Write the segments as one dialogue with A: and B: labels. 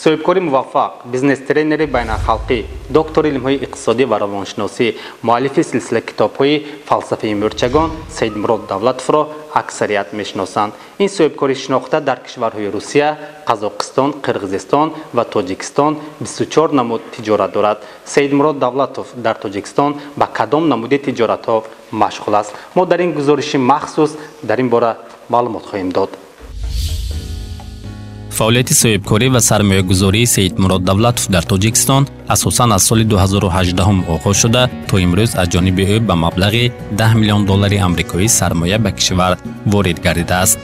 A: صاحبکاری موفق، بیزنس ترینر بین الخلقی، دکتر علم‌های اقتصادی و روانشناسی، مؤلف سلسله کتاب‌های فلسفه مرچگان سید مراد دولتوف را اکثریت میشناسند. این صاحبکاری شناخته در کشورهای روسیه، قزاقستان، قرقیزستان و تاجیکستان 24 نمود تجارت دارد. سید مراد دولتوف در تاجیکستان با کدام نمود تجارت ها مشغول است؟ ما در این گزارش مخصوص در این باره معلومات خواهیم داد.
B: فعالیت صاحبکاری و سرمایه‌گذاری سید مراد دولتوف در تاجیکستان اساساً از سال 2018 آغاز شده تا امروز از جانب او به مبلغ 10 میلیون دلار آمریکایی سرمایه به کشور وارد گردیده است.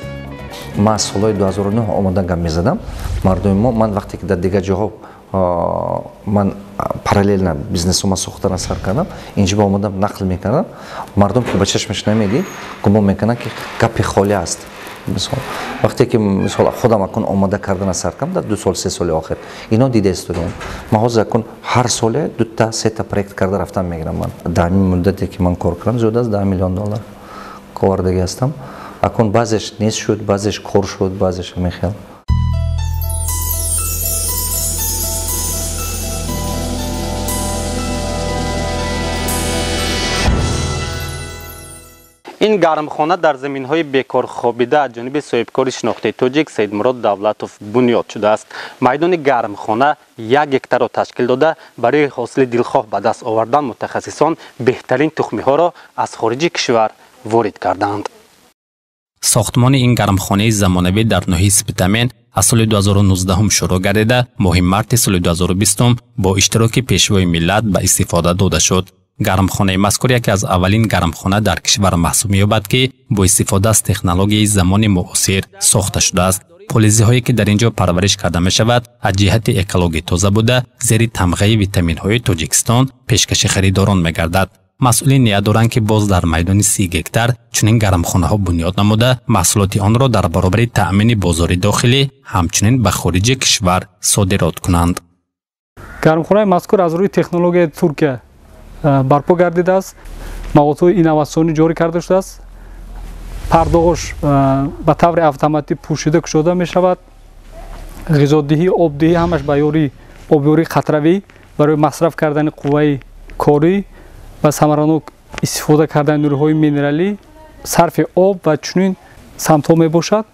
C: من سال 2009 آمدن گام می‌زدم. مردم ما من وقتی که در دیگر جاها من پارالل بیزنسوم ساختن سر کردم، اینجا با آمدم نقل می‌کردم. مردم که به چشمش نمی‌دید، گمان می‌کنن که گپ خالی است. مثلا وقتی که مثلا خودم اکن آماده کردن سر کردم در 2 سال 3 سال آخر اینا دیده استودیوم ما حاضر اکن هر سال 2 تا 3 تا پروژه کرده رفتم میگیرم. من در این مدتی که من کار کردم زود از 10 میلیون دلار کاردگی هستم. اکن بعضش نیست شد، بعضش کار شد، بعضش میخیال.
A: این گرمخانه در زمین‌های بیکار خوابیده از جانب صاحبکار شناخته تاجیک سید مراد دولتوف بنیاد شده است. میدان گرمخانه 1 هکتار را تشکیل داده برای حاصل دلخواه به دست آوردن متخصصان بهترین تخم‌ها را از خارج کشور وارد کردند.
B: ساختمان این گرمخانه زمانوی در ناحیه سپتامین از سال 2019 شروع گردیده ماه مارس سال 2020 با اشتراک پیشوای ملت به استفاده داده شد. گرمخانه مذکور یکی از اولین گرمخانه در کشور محسوب می‌یابد که با استفاده از تکنولوژی زمان معاصر ساخته شده است. پلیزی هایی که در اینجا پرورش کرده می شود از جهت اکولوژی تازه بوده زیر تمغه ویتامین های تاجیکستان پیشکش خریداران می گردد. مسئولین نیا دارند که باز در میدان 30 هکتار چنین گرمخانه ها بنیاد نموده محصولات آن را در برابر تأمین بازار داخلی همچنین به خارج کشور صادرات کنند.
D: گرمخانه مذکور از روی تکنولوژی ترکیه برپا گردیده است. مقاطع اینواسیونی جاری کرده شده است. پرداختش به طور اتوماتیک پوشیده شده می شود. غذادهی، آبدهی همش به یاری آبیاری خطروی برای مصرف کردن قوه کاری و ثمرانک استفاده کردن نیروهای مینرالی، صرف آب و چنین سمت‌ها می باشد.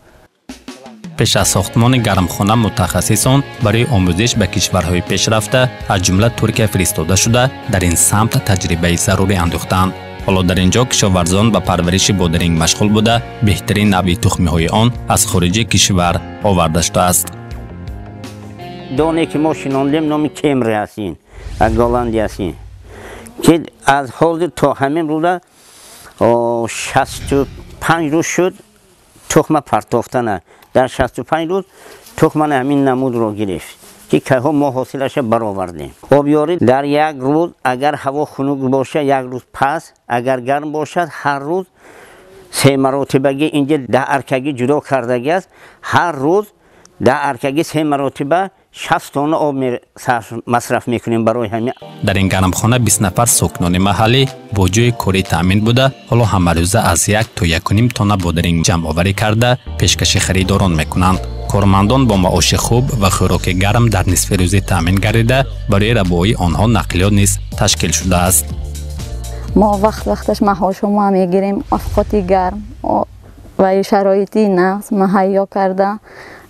B: پیش از ساختمان گرمخانه متخصصان برای آموزش به کشورهای پیشرفته از جمله ترکیه فرستاده شده در این سمت تجربه ضروری انداختند. حالا در اینجا کشاورزان به پرورش بادرنگ مشغول بوده بهترین نوع تخم‌های آن از خارج کشور آورده شده است.
E: دانه که ما شناندیم نام کمری هستین از گالندی هستین که از حال تا همین روزه 65 روز شد تخم پرتافتنه. در 65 روز تخم همین نمود رو گرفت که ها ما حاصلش برآوردیم. آبیاری در یک روز اگر هوا خنک باشه یک روز پس، اگر گرم باشد هر روز 3 مرتبه اینجا 10 ارکگی جدا کردگی است. هر روز 10 ارکگی 3 مرتبه 60 تن آب مصرف میکنیم برای همین.
B: در این گرمخانه 20 نفر سکنان محلی با جای کاری تامین بوده. حالا همه روزه از 1 تا 1.5 تن بادرنگ جمع آوری کرده پیشکش خریداران میکنند. کارمندان با معاش خوب و خوراک گرم در نصف روزی تامین گردیده برای رفاه آنها نقلیات نیز تشکیل شده است.
F: ما وقتش معاش ما میگیریم، افقاتی گرم و شرایطی نقص مهیا کرده.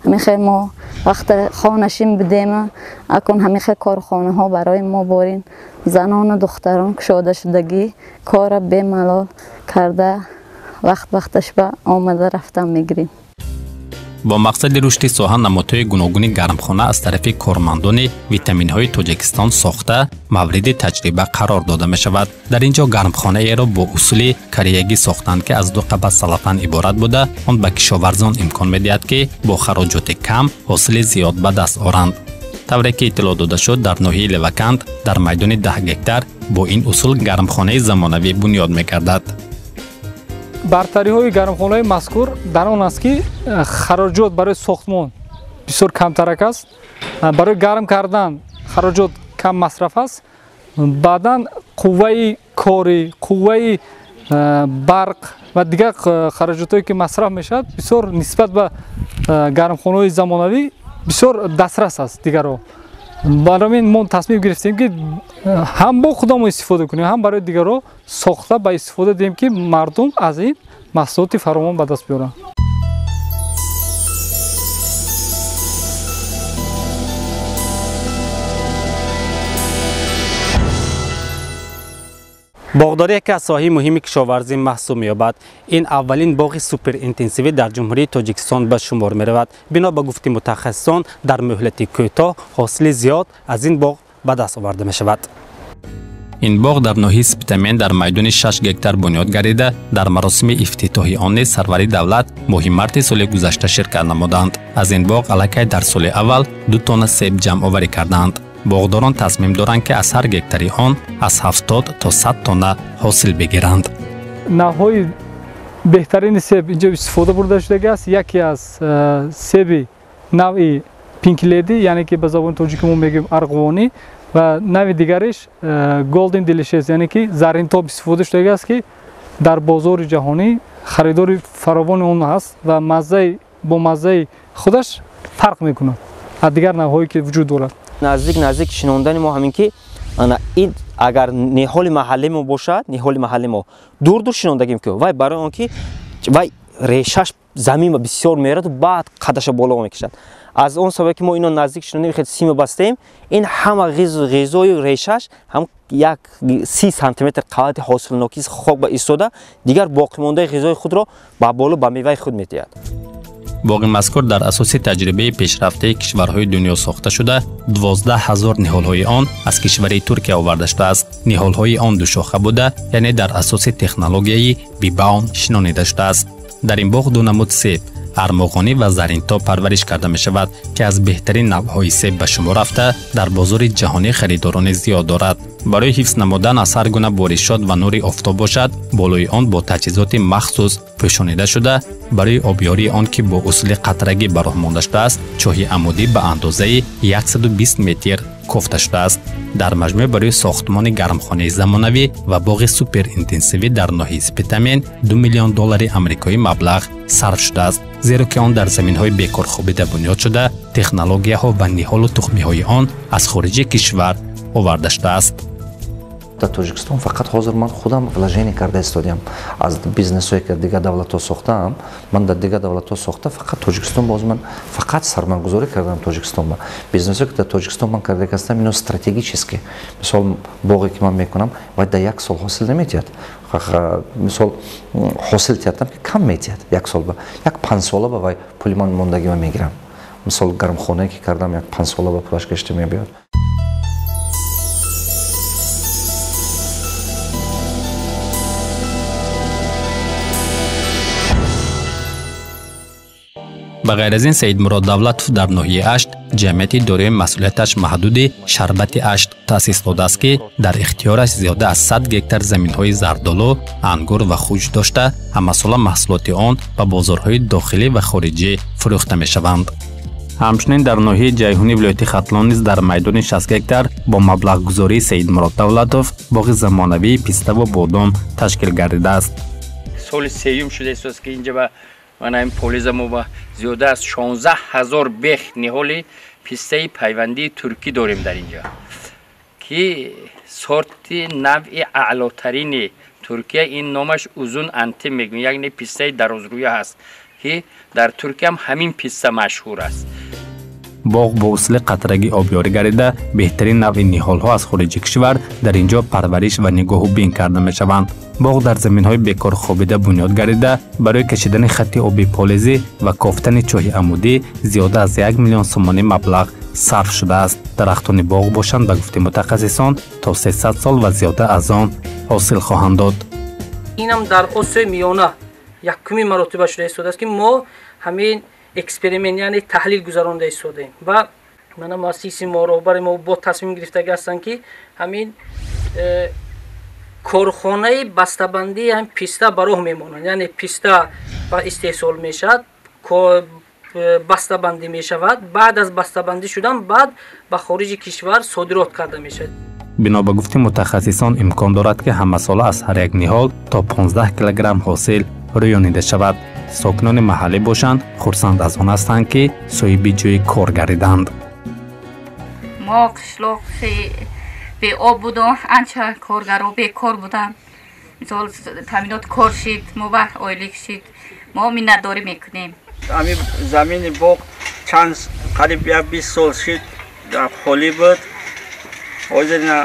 F: همیشه ما وقت خانشیم بدیم اکن همیشه کارخانه ها برای ما بارین زنان و دختران کشاده شدگی کار به ملال کرده وقتش به آمده رفتن میگیریم.
B: با مقصد رشد ساحه نمادهای گوناگون گرمخانه از طرف کارمندان ویتامین های تاجیکستان ساخته مورد تجربه قرار داده می شود. در اینجا گرمخانه ای را با اصول کریگی ساختند که از 2 قبض سلفن عبارت بوده. آن به کشاورزان امکان می دهد که با خراجات کم حاصل زیاد به دست آورند. طوری که اطلاع داده شد در ناحیه لوکند در میدان 10 هکتار با این اصول گرمخانه زمانوی بنیاد می گردد.
D: برتری های گرمخانه مذکور در آن است که خراجات برای ساختمان بسیار کمتر است. برای گرم کردن خراجات کم مصرف است. بعداً قوه کاری، قوه برق و دیگر خراجاتی که مصرف میشد بسیار نسبت به گرمخانه زمانوی بسیار دسترس است دیگران. برای ما تصمیم گرفتیم که هم با خودمون استفاده کنیم هم برای دیگران ساخته با استفاده دیم که مردم از این محصولات فراوان به دست بیارن.
A: باغداری یکی از ساحه‌های مهم کشاورزی محسوب می‌یابد. این اولین باغ سوپر اینتنسیو در جمهوری تاجیکستان به شمار می‌رود. بنا به گفته متخصصان در مهلت کوتاه حاصل زیاد از این باغ به دست آورده می‌شود.
B: این باغ در ناحیه سپتامین در میدان 6 گکتار بنیاد گردیده در مراسم افتتاحی آن سروری دولت ماه مارت سال گذشته شرکت نمودند. از این باغ الکی در سال اول 2 تن سیب جمع آوری کردند. باغداران تصمیم دارند که از هر گکتاری آن از 70 تا 100 تن حاصل بگیرند.
D: نوهای بهترین سیب اینجا استفاده برده شده است. یکی از سیب نوع پینک لیدی یعنی که به زبان تاجیکی ما میگیم ارغوانی و نوع دیگرش گلدن دیلیشیس یعنی که زرین تاب استفاده شده است که در بازار جهانی خریدار فراوان اون هست و مزه خودش فرق میکنه از دیگر نوعهایی که وجود دارد.
G: نزدیک شنوندن ما همین که این اگر نهال محله ما باشد نهال محله ما دور شنوندگیم که وای برای آن که وای ریشش زمین بسیار میرد و بعد قدش بالا میکشد. از اون سبب که ما اینو نزدیک شنوندیم خیلی سیم بستیم این همه غذای ریشش هم یک 30 سانتی متر قد حاصل ناکیز خوب به ایستاده دیگر باقی مانده غذای خود را با بالا به میوه خود میتید.
B: باغ مذکور در اساس تجربه پیشرفته کشورهای دنیا ساخته شده 12,000 نهالهای آن از کشور ترکیه آورده شده است. نهالهای آن دو شاخه بوده یعنی در اساس تکنولوژی بیباون شنانیده شده است. در این باغ دو نمود سیب ارمغانی و زرینتاب پرورش کرده می شود که از بهترین نوعهای سیب به شمار رفته در بازار جهانی خریداران زیاد دارد. برای حفظ نمودن از هر گونه بارشات و نور آفتاب باشد بالای آن با تجهیزات مخصوص پوشانیده شده. برای آبیاری آن که با اصول قطرگی براه مانده شده است چاه عمودی به اندازه 120 متر کوفته شده است. در مجموع برای ساختمان گرمخانه زمانوی و باغ سوپر اینتنسیو در ناحیه سپتامین 2 میلیون دلار آمریکایی مبلغ صرف شده است زیرا که آن در زمین‌های بیکار خوابیده بنیاد شده. تکنولوژی‌ها و نهال و تخمی‌های آن از خارج کشور آورده شده است.
C: در تاجیکستان فقط حاضر من خودم ولاژینی کرده استادیم از بیزنس‌هایی که دیگه دولت‌ها ساختم. من در دیگه دولت‌ها ساخته فقط تاجیکستان باز من فقط سرمایه‌گذاری کردم تاجیکستان با بیزنس‌هایی که در تاجیکستان من کرده هستم اینو استراتژی است که مثلا باغی که من میکنم و در یک سال حاصل نمی‌تید. مثلا حاصل کردم که کم می‌تید یک سال با یک 5 ساله با پول من موندگی من میگیرم. مثلا گرمخانه‌ای که کردم یک 5 ساله با پولش گشته میاد.
B: بغیر از این سید مراد دولت در ناحیه اشت جمعیتی دارای مسئولیتش محدود شربت اشت تأسیس داده است که در اختیارش زیاده از 100 گکتار زمین‌های زردآلو، انگور و خوش داشته همه ساله محصولات آن به بازارهای داخلی و خارجی فروخته می‌شوند. همچنین در ناحیه جیهونی ولایت ختلان نیز در میدان 60 گکتار با مبلغ گذاری سید مراد دولتوف باغ زمانوی پیسته و بادام تشکیل گردیده است.
H: سال سیوم شده است که اینجا من این پولیزمو با زیاده از 16,000 بیخ نهال پیسته پیوندی ترکی داریم در اینجا که سورت نوع اعلاترین ترکیه این نامش اوزون انتی میگن یعنی پیسته درازرویه هست که در ترکیه هم همین پیسته مشهور است.
B: باغ با اصول قطرگی آبیاری گردیده بهترین نوع نهال‌ها از خارج کشور در اینجا پرورش و نگاه و بین کرده می‌شوند. باغ در زمین‌های بیکار خوابیده بنیاد گردیده برای کشیدن خط آبی پالیزی و کافتن چاه عمودی زیاده از 1 میلیون سومانی مبلغ صرف شده است. درختان باغ باشند به گفته متخصصان تا 300 سال و زیاده از آن حاصل خواهند داد.
I: اینم در اسه میانه یکمی مراتب شده است که ما همین اکسپریمنت یعنی تحلیل گذرانده ایستادیم و من مؤسسه ما راهبر ما با تصمیم گرفته هستن که همین کارخانه بسته‌بندی هم پیسته براه میمونن یعنی پیسته با استحصال میشد بسته‌بندی میشود بعد از بسته‌بندی شدن بعد به خارج کشور صادرات کرده میشد.
B: بنا به گفته متخصصان امکان دارد که همه ساله از هر یک نهال تا 15 کیلوگرم حاصل رویانیده شود. ساکنان محلی باشند خرسند از آن هستند که صاحب جای کار گردیدند.
J: ما قشلاق به آب بودم، انچه کارگرها بیکار بودن. مثال تامینات کار شد، ما به آیلی شد، ما مینداری میکنیم.
K: امی زمین باغ چند قریب 20 سال شد در خالی بود. حاضر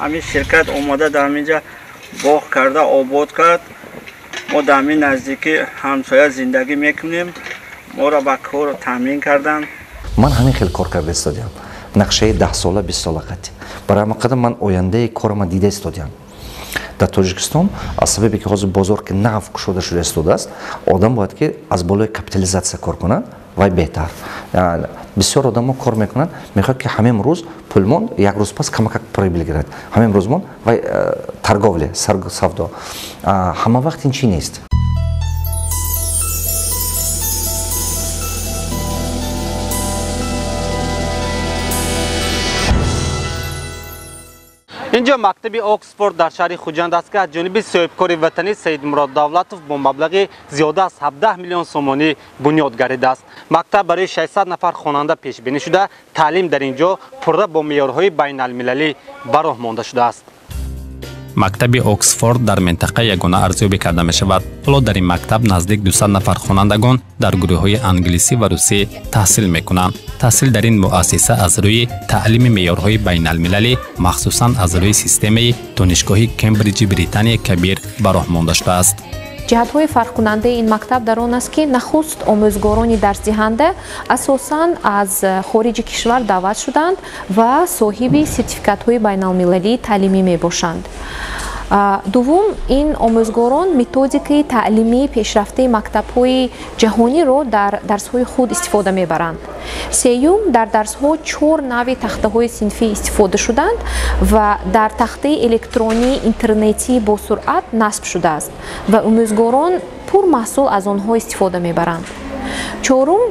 K: امی شرکت اومده در اینجا باغ کرده آباد کرد. ما در این نزدیکی همسایه زندگی میکنیم. ما را به کار تامین کردن.
C: من همین خیلی کار کرده استادیم. نقشه 10 ساله 20 ساله قطعی. برای ما قدم من آینده کارم دیده استادیم. در تاجیکستان از سببی که حاضر بازار که نقف شده استوده است، آدم باید که از بالای کپیتالیزاسیون کار کنند و بهتر. یعنی بسیار آدم کار میکنند، میخواد که همین روز پولمون یک روز پس کمک پای بگیرد. همین روز من و ترگاوله سودا. همه وقت این چی نیست.
A: اینجا مکتب اکسفورد در شهر خوجند است که از جانب صاحبکار وطنی سید مراد دولتوف با مبلغ زیاده از 17 میلیون سومانی بنیاد گردیده است. مکتب برای 600 نفر خواننده پیش بینی شده. تعلیم در اینجا پرده با معیارهای بین المللی براه مانده شده است.
B: مکتب اکسفورد در منطقه یگانه ارزیابی کرده می شود. حالا در این مکتب نزدیک 200 نفر خوانندگان در گروه های انگلیسی و روسی تحصیل می کنند. تحصیل در این مؤسسه از روی تعلیم معیارهای بین المللی مخصوصاً از روی سیستم دانشگاه کمبریج بریتانیا کبیر براه مانده شده است.
L: ҷиҳатҳои фарқкунандаи ин мактаб дар он аст ки нахуст омӯзгорони дарсдиҳанда асосан аз хориҷи кишвар даъват шуданд ва соҳиби сертификатҳои байналмилалии таълимӣ мебошанд. дуввум ин омӯзгорон методикаи таълимии пешрафтаи мактабҳои ҷаҳониро дар дарсҳои худ истифода мебаранд. сеюм дар дарсҳо 4 нави тахтаҳои синфӣ истифода шуданд ва дар тахтаи электронии интернетии босуръат насб шудааст ва омӯзгорон пурмаҳсул аз онҳо истифода мебаранд. чорум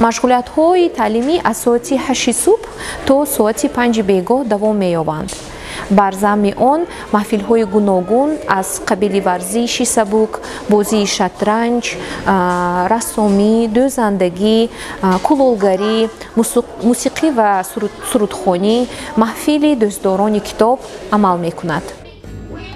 L: машғулиятҳои таълимӣ аз соати 8 субҳ то соати 5 бегоҳ давом меёбанд. бар замми он маҳфилҳои гуногун аз қабили варзиши сабук, бозии шатранҷ, рассомӣ, дӯзандагӣ, кулолгарӣ, мусиқӣ ва сурудхонӣ, маҳфили дӯстдорони китоб амал мекунад.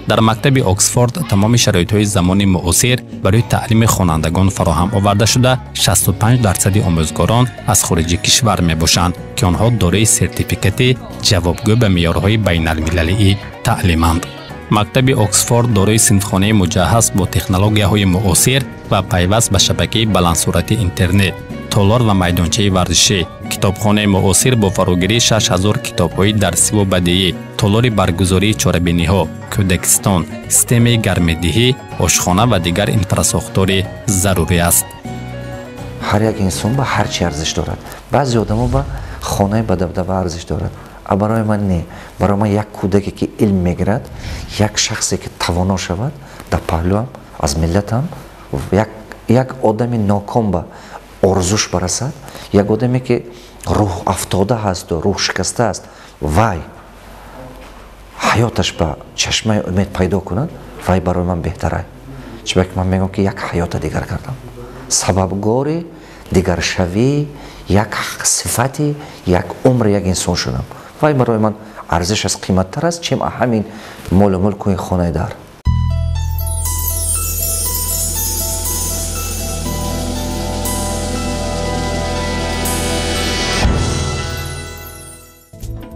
B: در مکتب اکسفورد تمام شرایط‌های زمان معاصر برای تعلیم خوانندگان فراهم آورده شده. 65% آموزگاران از خارج کشور میباشند که آنها دارای سرتیفیکت جوابگو به معیارهای بین‌المللی تعلیمند. مکتب اکسفورد دارای صنفخانه مجهز با تکنولوژی‌های معاصر و پیوست به شبکه بلندسرعت اینترنت، تالار و میدانچه ورزشی، کتابخانه معاصر با فراگیری 6000 کتاب‌های درسی و بدیعی، تالار برگزاری چاره‌بینی‌ها، کودکستان، سیستم گرم‌دهی، آشخانه و دیگر اینفراساختور ضروری است.
C: هر یک انسان با هر چی ارزش دارد. بعضی آدم‌ها با خانه با دبدبه ارزش دارد. برای من نه. برای من یک کودکی که علم میگیرد، یک شخصی که توانا شود در پهلوام از ملتم، یک آدم ناکام با آرزوش برسد، یک آدمی که روح افتاده هست و روح شکسته است، وای حیاتش به چشمه امید پیدا کند، وای برای من بهتره. چون من میگم که یک حیات دیگر کردم، سببگاری دیگر شوی، یک صفتی، یک عمر یک انسان شدم. وای برای من ارزش از قیمت تر است چیم همین مال و ملک و خانه دار.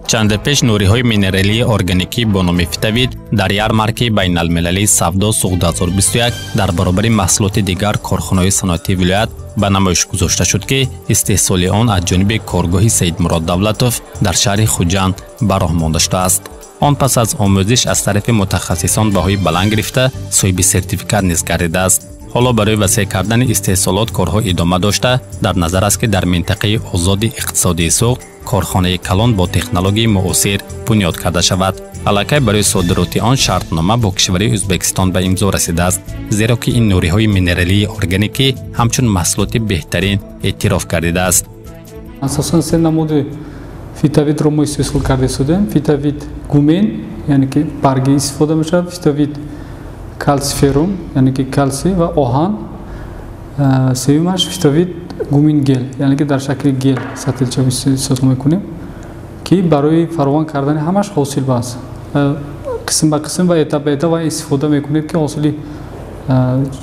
B: چند پیش نوری‌های مینرالی ارگانیکی با نام فیتاویت در یارمارک بین المللی سودا سوق 2021 در برابر محصولات دیگر کارخانه‌های صنعتی ولایت به نمایش گذاشته شد که استحصال آن از جانب کارگاه سید مراد دولتوف در شهر خوجند براه مانده شده است. آن پس از آموزش از طرف متخصصان بهای بلند گرفته صاحب سرتیفیکات نیز گردیده است. حالا برای وسیع کردن استحصالات کارها ادامه داشته در نظر است که در منطقه آزاد اقتصادی سوق کارخانه کلان با تکنولوژی معاصر بنیاد کرده شود. علاقه برای صادرات آن شرطنامه با کشور ازبکستان به امضا رسیده است، زیرا که این نوری‌های مینرالی ارگانیکی همچون محصولات بهترین اعتراف گردیده است.
D: اساساً سه نمود فیتاویت رو ما استفاده کرده شدیم. فیتاویت گومن یعنی که برگی استفاده میشه، فیتاویت کلسیفرم یعنی که کلسی و آهن سومش فیتاوید گومین گل یعنی که در شکل گل سطلچه استفاده میکنیم که برای فراوان کردن همش حاصل باز قسم به قسم و اتاب به اتاب استفاده میکنید که حاصلی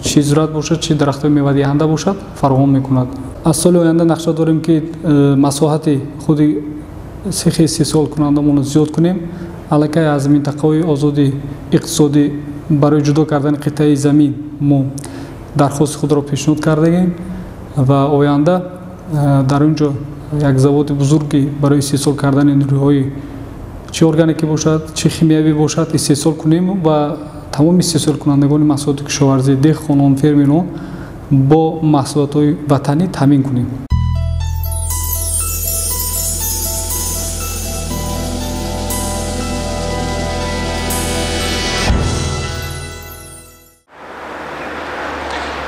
D: چی زراعت باشد چی درخت میوه دهنده باشد فراوان میکند. از سال آینده نقشه داریم که مساحت خود سیخ استحصال کنندمون زیاد کنیم علاقه از منطقه آزادی اقتصادی برای جدا کردن قطعه زمین ما درخواست خود را پیشنهاد کردیم و آینده در اونجا یک زواد بزرگی برای استحصال کردن نیروهای چه ارگانیکی باشد چه شیمیایی باشد استحصال کنیم و تمام استحصال کنندگان محصولات کشاورزی دهقانان فرمیان با محصولات وطنی تامین کنیم.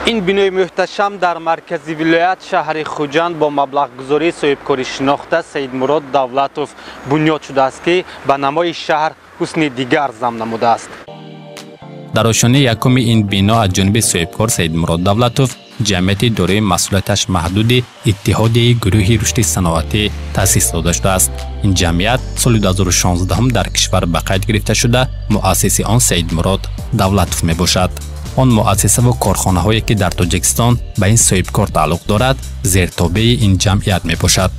A: این بینای محتشم در مرکز ولایت شهر خوجند با مبلغ گذاری صاحبکاری شناخته سید مراد دولتوف بنیاد شده است که به نمای شهر حسن دیگر زم نموده است.
B: در آشانه یکم این بنا از جانب صاحبکار سید مراد دولتوف جمعیت دوره مسئولیتش محدود اتحادیه گروه رشد صنعتی تأسیس داده شده است. این جمعیت سال 2016 هم در کشور به قید گرفته شده مؤسس آن سید مراد دولتوف می باشد. آن مؤسسه و کارخانه هایی که در تاجیکستان به این صاحبکار تعلق دارد زیر تابع این جمعیت می باشد.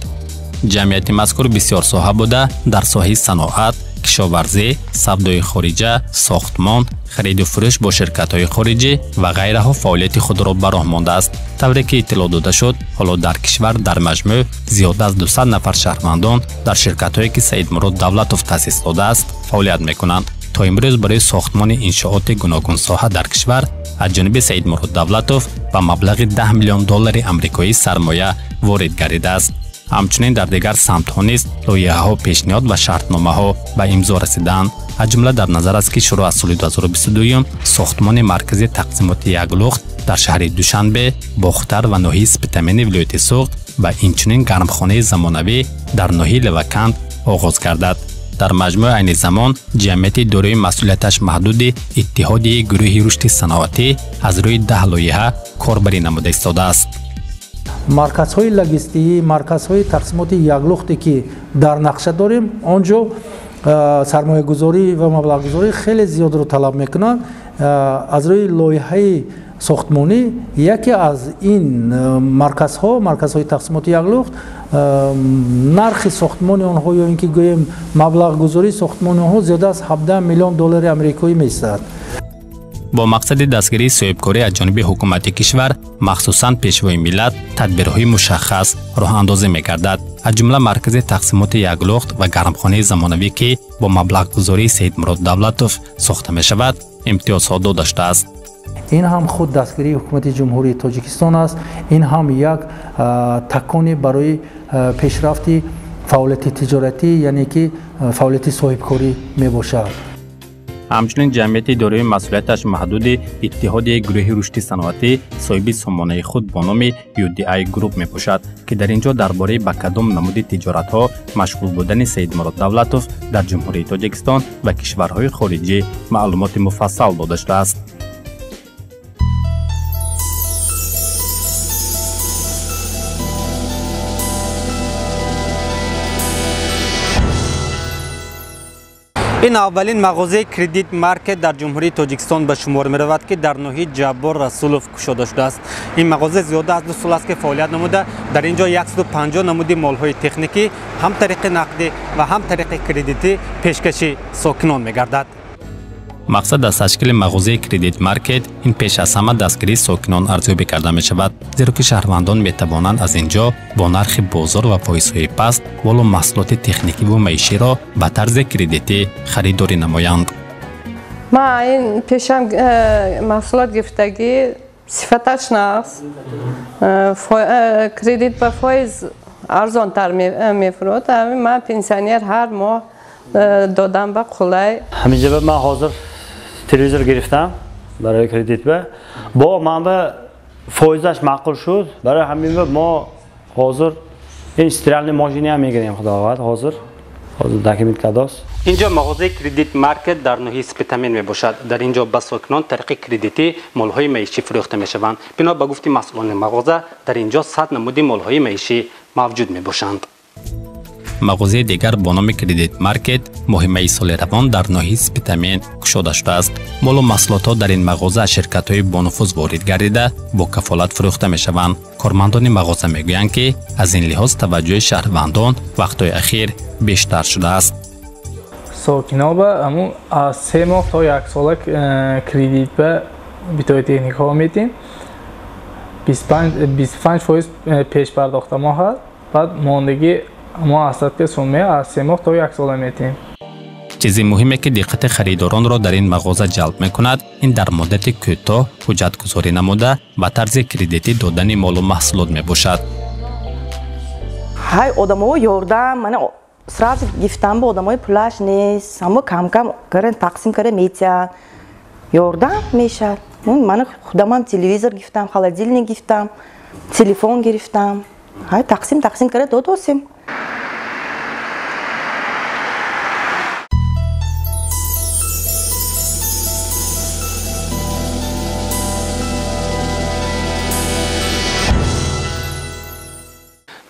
B: جمعیت مذکور بسیار ساحه بوده در ساحه صنعت، کشاورزی، سودای خارجه، ساختمان، خرید و فروش با شرکت های خارجی و غیره ها فعالیت خود را به راه مانده است. طوری که اطلاع داده شد حالا در کشور در مجموع زیاد از 200 نفر شهروندان در شرکت هایی که سید مراد دولتوف تأسیس داده است فعالیت میکنند. تا امروز برای ساختمان انشاءات گوناگون ساحه در کشور از جانب سید مراد دولتوف با مبلغ 10 میلیون دلار آمریکایی سرمایه وارد گردیده است. همچنین در دیگر سمت‌ها نیز لایحه‌ها پیشنهاد و شرطنامه‌ها به امضا رسیدند. از جمله در نظر است که شروع از سال 2022 ساختمان مرکزی تقسیمات یک لخت در شهر دوشنبه، باختر و ناحیه سپتامین ولایت سوخت و اینچنین گرمخانه زمانوی در ناحیه لوکند آغاز گردد. در مجموع عین زمان جمعیت دوره مسئولیتش محدود اتحادیه گروه رشد صنعتی از روی 10 لایحه کاربری نموده ایستاده است.
M: مرکزهای لوجستیکی، مرکزهای تقسیمات یک لختی که در نقشه داریم آنجا سرمایه گذاری و مبلغ گذاری خیلی زیاد رو طلب میکنند. از روی لایحه ساختمانی یکی از این مرکزهای تقسیمات یک لخت نرخ ساختمان آنها یا اینکه گوییم مبلغ گذاری ساختمان آنها زیاده از 17 میلیون دلار آمریکایی می‌ایستد.
B: با مقصد دستگیری صاحبکاری از جانب حکومت کشور مخصوصاً پیشوای ملت تدبیرهای مشخص راه اندازی می‌گردد. از جمله مرکز تقسیمات یک لخت و گرمخانه زمانوی که با مبلغ گذاری سید مراد دولتوف ساخته می‌شود امتیازها داده شده است.
M: این هم خود دستگیری حکومت جمهوری تاجیکستان است. این هم یک تکانی برای پیشرفت فعالیت تجارتی یعنی که فعالیت صاحبکاری می باشد.
B: همچنین جمعیت دوره مسئولیتش محدود اتحادیه گروه رشد صنعتی صاحب سامانه خود با نام UDI گروپ می باشد که در اینجا درباره به کدام نمود تجارت ها مشغول بودن سید مراد دولتوف در جمهوری تاجیکستان و کشورهای خارجی معلومات مفصل داده شده است.
A: این اولین مغازه کردیت مارکت در جمهوری تاجیکستان به شمار می رود که در ناحیه جبار رسولوف گشوده شده است. این مغازه زیاده از 2 سال است که فعالیت نموده. در اینجا 150 نمودی مال‌های تکنیکی هم طریق نقدی و هم طریق کردیتی پیشکشی ساکنان می گردد.
B: مقصد از تشکیل مغازه کردیت مارکت این پیش از همه دستگیری ساکنان ارزیابی کرده می شود، زیرا که شهروندان می توانند از اینجا با نرخ بازار و فایزهای پست والا محصولات تکنیکی و معیشی را به طرز کردیتی خریداری نمایند.
N: ما این پیشم محصولات گرفتگی صفتش نقص کردیت با فایز ارزان تر می فروت. من پنسیونر هر ماه دادم به قلای.
O: همینجا من حاضر تلویزیون گرفتم برای کردیت با من فایزش معقول شد. برای همین ما حاضر این استرال ماشینی هم میگیریم خداوند حاضر حاضر داکیمیت کاداست
A: اینجا مغازه کردیت مارکت در نوحه سپتامین می باشد. در اینجا به ساکنان طریق کردیتی مالهای معیشی فروخته می شوند. بنا به گفته مسئولان مغازه در اینجا 100 نمود مالهای معیشی موجود می باشند.
B: مغازه دیگر با نام کردیت مارکت مهمه سال روان در ناحیه سپتامین گشوده شده است. مال و محصولات در این مغازه شرکت‌های با نفوذ وارد گردیده با کفالت فروخته می‌شوند. کارمندان مغازه میگویند که از این لحاظ توجه شهروندان وقت‌های اخیر بیشتر شده است.
P: ساکنان به همون از 3 ماه تا 1 سال کردیت به بیتای تکنیک ها میدیم. 25% پیش پرداخت ما هست. بعد ماندگی ما اصلا که سومه از 3 ماه تا 1 سال میتیم.
B: چیزی مهمه که دقت خریداران را در این مغازه جلب میکند این در مدت کوتاه حجت گذاری نموده و طرز کردیتی دادن مال و محصولات میباشد.
Q: های آدم‌ها یاردم من сразу گفتم به آدم‌های پولش نیست اما کم کم کردن تقسیم کرده میتیان یاردم میشه. من خودم تلویزیون گفتم холодильник گفتم تلفن گرفتم های تقسیم کرده دادیم.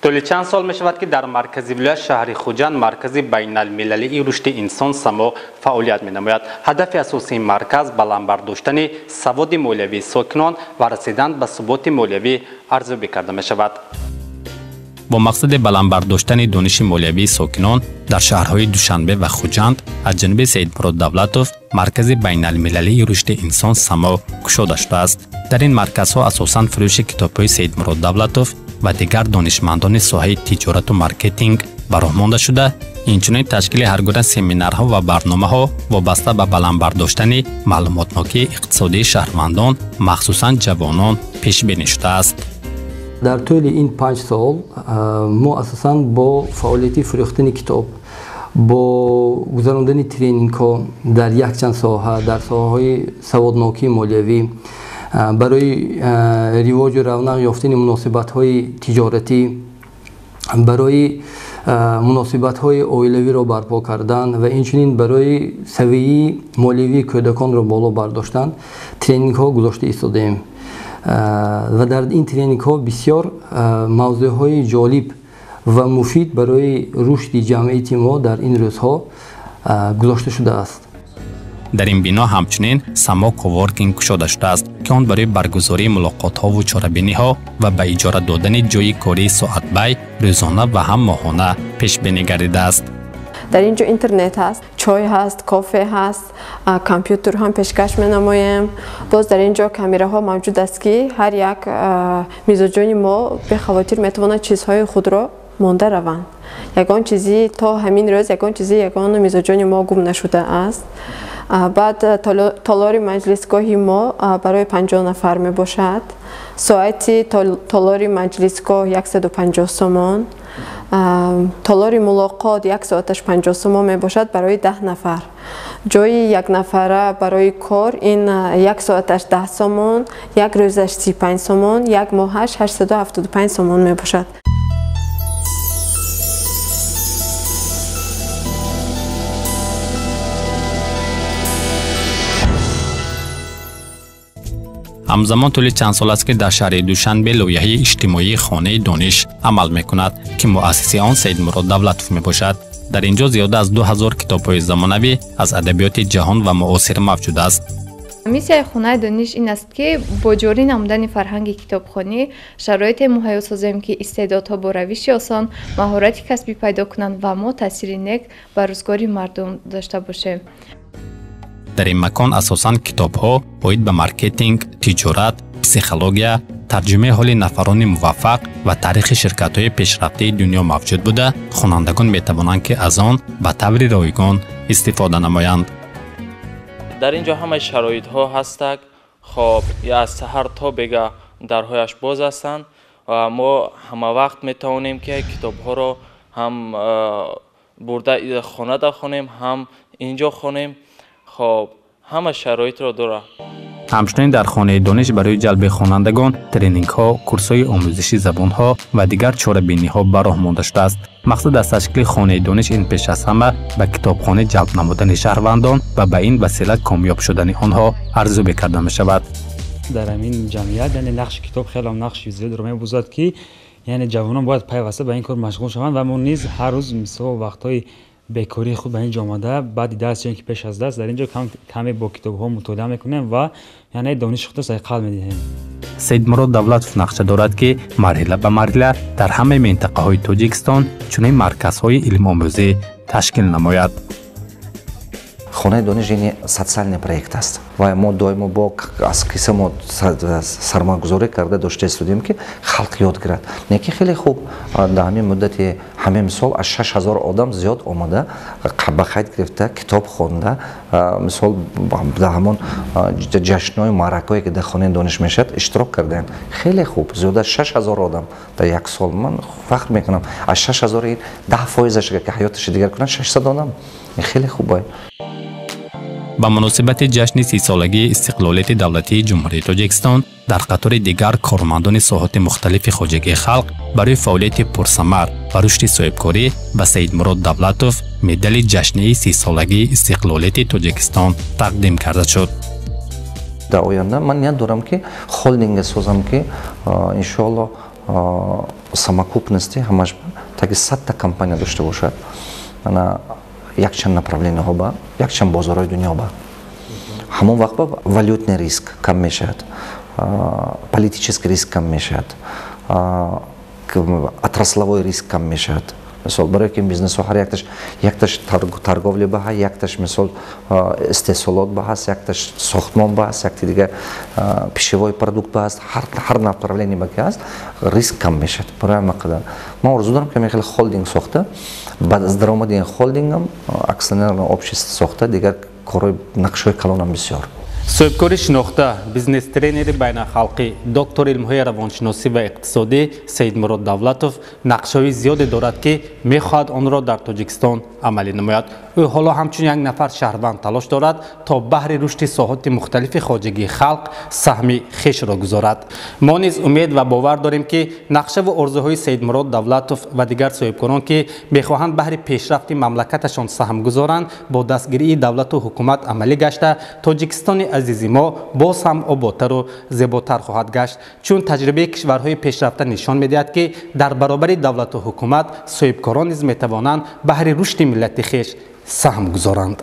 A: طول چند سال می شود که در مرکزی ولایت شهر خوجند مرکز بین المللی رشد انسان سما فعالیت می نماید. هدف اساسی این مرکز بلند برداشتن سواد مالیوی ساکنان و رسیدن به ثبات مالیوی ارزیابی کرده می شود.
B: با مقصد بلند برداشتن دانش مالیوی ساکنان در شهرهای دوشنبه و خوجند از جانب سید مراد دولتوف مرکز بین المللی رشد انسان سما گشوده شده است. در این مرکزها اساساً فروش کتاب‌های سید مراد دولتوف و دیگر دانشمندان ساحه تجارت و مارکتینگ براه مانده شده. اینچنین تشکیل هر گونه سمینارها و برنامه‌ها وابسته به بلند برداشتن معلوماتناکی اقتصادی شهروندان مخصوصاً جوانان پیش بینی شده است.
R: در طول این 5 سال ما اساساً با فعالیت فروختن کتاب با گذراندن ترینینگ ها در یک چند ساحه در ساحه‌های سوادناکی مالیوی برای رواج و رونق یافتن مناسبت‌های تجارتی برای مناسبت‌های عائلوی را برپا کردن و اینچنین برای سویه مالیوی کودکان را بالا برداشتن ترینینگ ها گذاشته ایستادیم و در این ترینینگ ها بسیار موضوعهای جالب و مفید برای رشد جمعیت ما در این روزها گذاشته شده است.
B: در این بنا همچنین سما کوورکینگ گشوده شده است که آن برای برگزاری ملاقات ها و چاره‌بینی ها و به اجاره دادن جای کاری ساعت بای روزانه و هم ماهانه پیش بینی گردیده است.
N: در اینجا اینترنت هست، چای هست، کافه هست، کامپیوتر هم پیشکش می‌نماییم. باز در اینجا کامراها موجود است که هر یک میزبان ما به خاطر میتواند چیزهای خود را مانده روند. یگان چیزی تا همین روز یگان میزبان ما گم نشده است. بعد تالار مجلسگاهی ما برای 50 نفر می باشد. ساعت تالار مجلسگاه 150 سومان. تالار ملاقات 1 ساعتش 50 سومان می باشد برای 10 نفر. جای 1 نفره برای کار این 1 ساعتش 10 سومان، 1 روزش 35 سومان، 1 ماهش 875 سومان می باشد.
B: همزمان طول چند سال است که در شهر دوشنبه لایحه اجتماعی خانه دانش عمل میکند که مؤسس آن سید مراد دولتوف می باشد. در اینجا زیاده از 2000 کتاب‌های زمانوی از ادبیات جهان و معاصر موجود است.
S: میسیای خانه دانش این است که با جاری نمودن فرهنگ کتابخوانی شرایط مهیا سازیم که استعدادها با روش آسان مهارت کسبی پیدا کنند و ما تاثیر نیک بر روزگار مردم داشته باشیم.
B: در این مکان اساساً کتاب‌ها باید به مارکتینگ، تجارت، پسیخولوژی، ترجمه حال نفران موفق و تاریخ شرکت‌های پیشرفته دنیا موجود بوده. خوانندگان می‌توانند که از آن به طور رایگان استفاده نمایند.
T: در اینجا همه شرایط‌ها هستند. خب یا از سحر تا بگه درهایش باز هستند و ما همه وقت می‌توانیم که کتاب‌ها را هم برده خانه بخوانیم هم اینجا خوانیم. خب همه شرایط را داره.
B: همچنین در خانه دانش برای جلب خوانندگان ترینینگ ها، کورس های آموزشی زبان ها و دیگر چاره‌بینی ها براه مانده شده است. مقصد از تشکیل خانه دانش این پیش از همه به کتابخانه جلب نمودن شهروندان و به این وسیله کامیاب شدن آنها ارزیابی کرده می شود.
U: در این جمعیت یعنی نقش کتاب خیلی نقش زیاد رو می‌بازد که یعنی جوانان باید پیوسته به این کار مشغول شوند و ما نیز هر روز مثلا وقت‌های بیکاری خود به این جامعه بعد درس که پیش از درس در اینجا کمی با کتاب‌ها مطالعه می‌کنیم و یعنی دانش خود را قلب می‌دهیم.
B: سید مراد دولتوف نقشه دارد که مرحله به مرحله در همه منطقه‌های تاجیکستان چنین مرکزهای علم آموزی تشکیل نماید.
C: خانه دانش این социальный проект است و ما دائما با از کیسه ما سرمایه‌گذاری کرده داشته استودیم که خلق یاد گیرد. نیکی خیلی خوب در همین مدت همین مثال از 6000 آدم زیاد آمده به خرید گرفته کتاب خوانده مثال در همون جشن‌های معرکه‌ای که در خانه دانش میشد اشتراک کردن. خیلی خوب زیاد از 6000 آدم در یک سال من فخر میکنم از 6000 این 10%ش که حیاتش دیگر کنن 600 آدم خیلی خوبه.
B: با مناسبت جشن 30 سالگی استقلالیت دولتی جمهوری تاجیکستان در قطار دیگر کارمندان ساحات مختلف خواجگی خلق برای فعالیت پرثمر و رشد صاحبکاری به سید مراد دولتوف مدال جشنی 30 سالگی استقلالیت تاجیکستان تقدیم کرده شد.
C: در آینده من نیت دارم که هولدینگ سازم که ان شاء الله самокупности همش تا 100 تا کمپانی داشته باشد. من یک چند направление ها با یک چند بازارهای دنیا با همون وقت با валютный риsk کم میشد، политический риsk کم میشد، отрасловой риsk کم میشد. مثال برای که بیزنس ها هر یکتاش ترگولی به هست، یکتاش مثال استحصالات به هست، یکتاش ساختمان به هست، یکتی دیگه پیشوای پرودکت به هست. هر направление به که هست ریسک کم میشد. برای مقدار ما ارزو دارم که من خیلی هولدینگ ساخته بعد از درآمد این هولدینگ هم اکسیونر общество ساخته دیگر کارهای نقشه‌های کلانم بسیار.
A: صاحبکاری شناخته بیزنس ترینر بین خلقی دکتر علم‌های روانشناسی و اقتصادی سید مراد دولتوف نقشه‌های زیادی دارد که می‌خواهد آن را در تاجیکستان عملی نماید. او حالا همچنین یک نفر شهروند تلاش دارد تا بهر رشد ساحات مختلف خواجگی خلق سهم خویش را گذارد. ما نیز امید و باور داریم که نقشه و آرزوهای سید مراد دولتوف و دیگر صاحبکاران که می‌خواهند بهر پیشرفت مملکتشان سهم گذارند با دستگیری دولت و حکومت عملی گشته تاجیکستان عزیزی ما باز هم آبادتر و زیباتر خواهد گشت، چون تجربه کشورهای پیشرفته نشان می‌دهد که در برابر دولت و حکومت صاحبکاران نیز می‌توانند بهر رشد ملت خویش سهم گذارند.